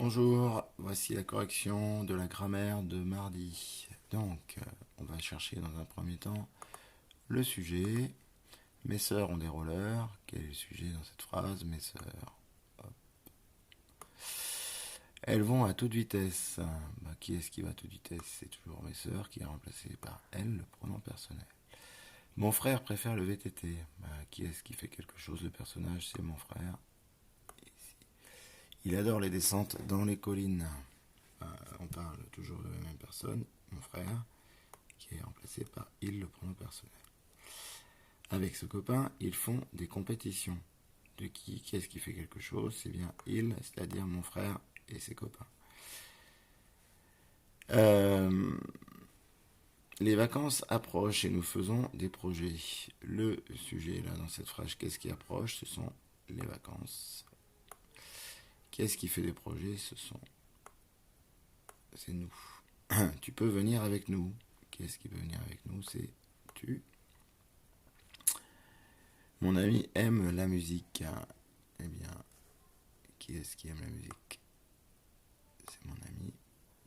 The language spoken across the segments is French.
Bonjour, voici la correction de la grammaire de mardi. Donc, on va chercher dans un premier temps le sujet. Mes sœurs ont des rollers. Quel est le sujet dans cette phrase? Mes sœurs. Hop. Elles vont à toute vitesse. Qui est-ce qui va à toute vitesse? C'est toujours mes sœurs qui est remplacé par elles, le pronom personnel. Mon frère préfère le VTT. Qui est-ce qui fait quelque chose? Le personnage, c'est mon frère. Il adore les descentes dans les collines. On parle toujours de la même personne, mon frère, qui est remplacé par il, le pronom personnel. Avec ce copain, ils font des compétitions. De qui est-ce qui fait quelque chose? C'est bien il, c'est-à-dire mon frère et ses copains. Les vacances approchent et nous faisons des projets. Le sujet là dans cette phrase, qu'est-ce qui approche? Ce sont les vacances. Qu'est-ce qui fait des projets? C'est nous. Tu peux venir avec nous. Qu'est-ce qui peut venir avec nous? C'est tu. Mon ami aime la musique. Eh bien, qui est-ce qui aime la musique? C'est mon ami.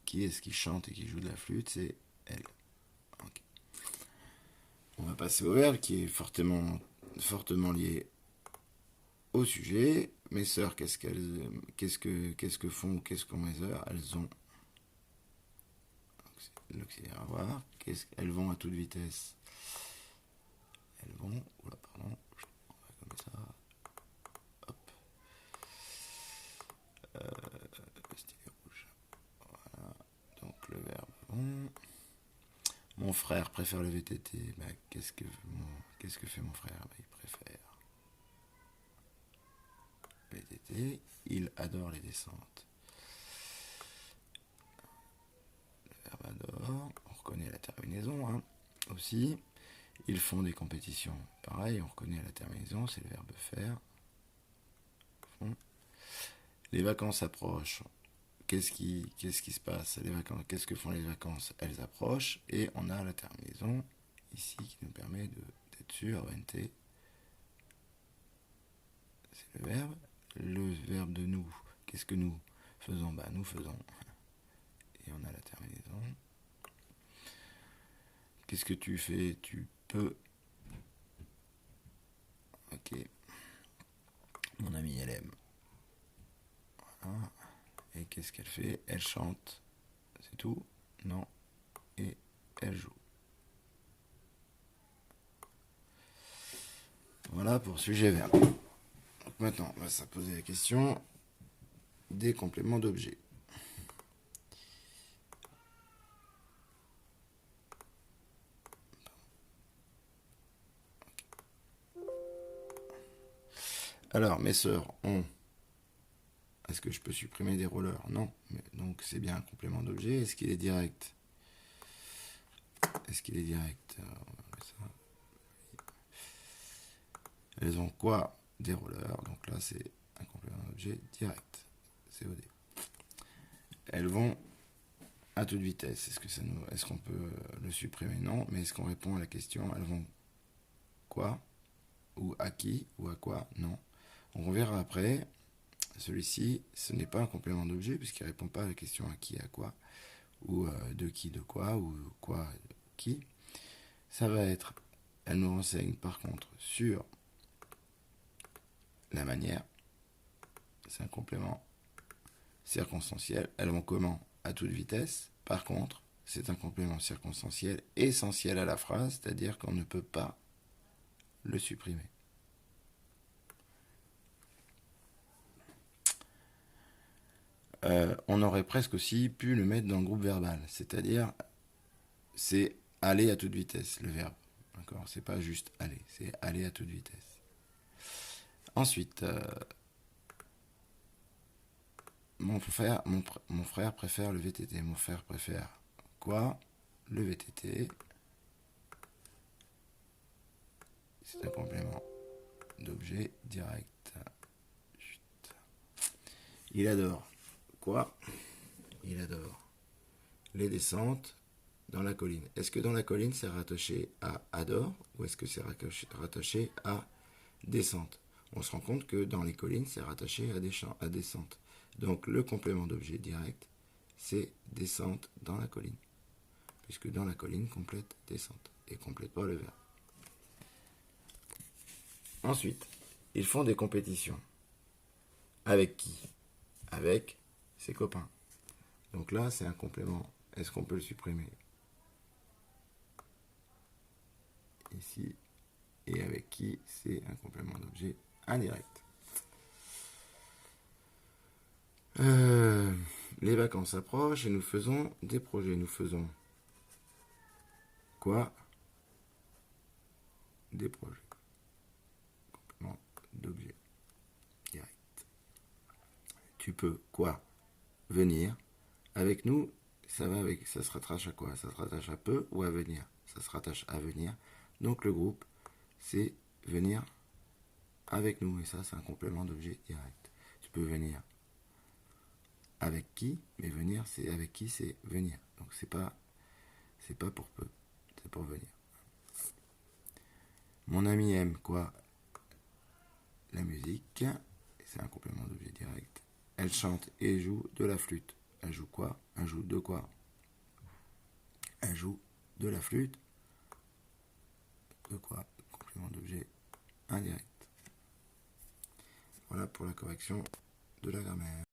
Qui est-ce qui chante et qui joue de la flûte? C'est elle. Okay. On va passer au verbe qui est fortement lié au sujet. Mes sœurs, qu'est-ce que font? Qu'est-ce qu'ont mes sœurs? Elles ont l'auxiliaire à voir. Elles vont à toute vitesse. Elles vont. Oula, pardon. On va comme ça. Hop. Stylet rouge. Voilà. Donc le verbe vont. Mon frère préfère le VTT. Qu'est-ce que fait mon frère? Il préfère le VTT. Il adore les descentes. Le verbe adore. On reconnaît la terminaison aussi. Ils font des compétitions. Pareil, on reconnaît la terminaison, c'est le verbe faire. Les vacances approchent. Qu'est-ce qui se passe? Les vacances, qu'est-ce que font les vacances? Elles approchent et on a la terminaison ici qui nous permet d'être sûr. ONT, c'est le verbe. Le verbe de nous, qu'est-ce que nous faisons? Nous faisons. Et on a la terminaison. Qu'est-ce que tu fais? Tu peux. Ok. Mon amie, elle aime. Voilà. Et qu'est-ce qu'elle fait? Elle chante. C'est tout? Non. Et elle joue. Voilà pour sujet verbe. Donc maintenant, on va se poser la question des compléments d'objet. Alors, mes sœurs ont. Est-ce que je peux supprimer des rollers? Non. Donc c'est bien un complément d'objet. Est-ce qu'il est direct? Est-ce qu'il est direct? Elles ont quoi? Des rollers. Donc là, c'est un complément d'objet direct. COD. Elles vont à toute vitesse. Est-ce qu'on peut le supprimer? Non. Mais est-ce qu'on répond à la question? Elles vont quoi? Ou à qui? Ou à quoi? Non. On verra après. Celui-ci, ce n'est pas un complément d'objet puisqu'il ne répond pas à la question à qui, à quoi, ou de qui, de quoi, ou quoi, qui. Ça va être, elle nous renseigne par contre sur la manière. C'est un complément circonstanciel. Elles vont comment? À toute vitesse. Par contre, c'est un complément circonstanciel essentiel à la phrase, c'est-à-dire qu'on ne peut pas le supprimer. On aurait presque aussi pu le mettre dans le groupe verbal, c'est-à-dire c'est aller à toute vitesse, le verbe. D'accord? C'est pas juste aller, c'est aller à toute vitesse. Ensuite, mon frère préfère le VTT. Mon frère préfère quoi? Le VTT. C'est un complément d'objet direct. Il adore quoi? Il adore les descentes dans la colline. Est-ce que dans la colline c'est rattaché à adore ou est-ce que c'est rattaché à descente? On se rend compte que dans les collines c'est rattaché à descente. Donc le complément d'objet direct, c'est descente dans la colline. Puisque dans la colline complète descente et complète pas le verbe. Ensuite, ils font des compétitions. Avec qui? Avec ses copains. Donc là, c'est un complément. Est-ce qu'on peut le supprimer? Ici. Et avec qui? C'est un complément d'objet indirect. Les vacances approchent et nous faisons des projets. Nous faisons quoi? Des projets. Complément d'objet direct. Tu peux quoi? Venir. Avec nous, ça se rattache à quoi? Ça se rattache à peu ou à venir? Ça se rattache à venir. Donc le groupe, c'est venir avec nous. Et ça, c'est un complément d'objet direct. Tu peux venir avec qui? Mais venir, c'est avec qui? C'est venir. Donc c'est pas pour peu. C'est pour venir. Mon ami aime quoi? La musique. C'est un complément d'objet direct. Elle chante et joue de la flûte. Elle joue quoi? Elle joue de quoi? Elle joue de la flûte. De quoi? Complément d'objet indirect. Voilà pour la correction de la grammaire.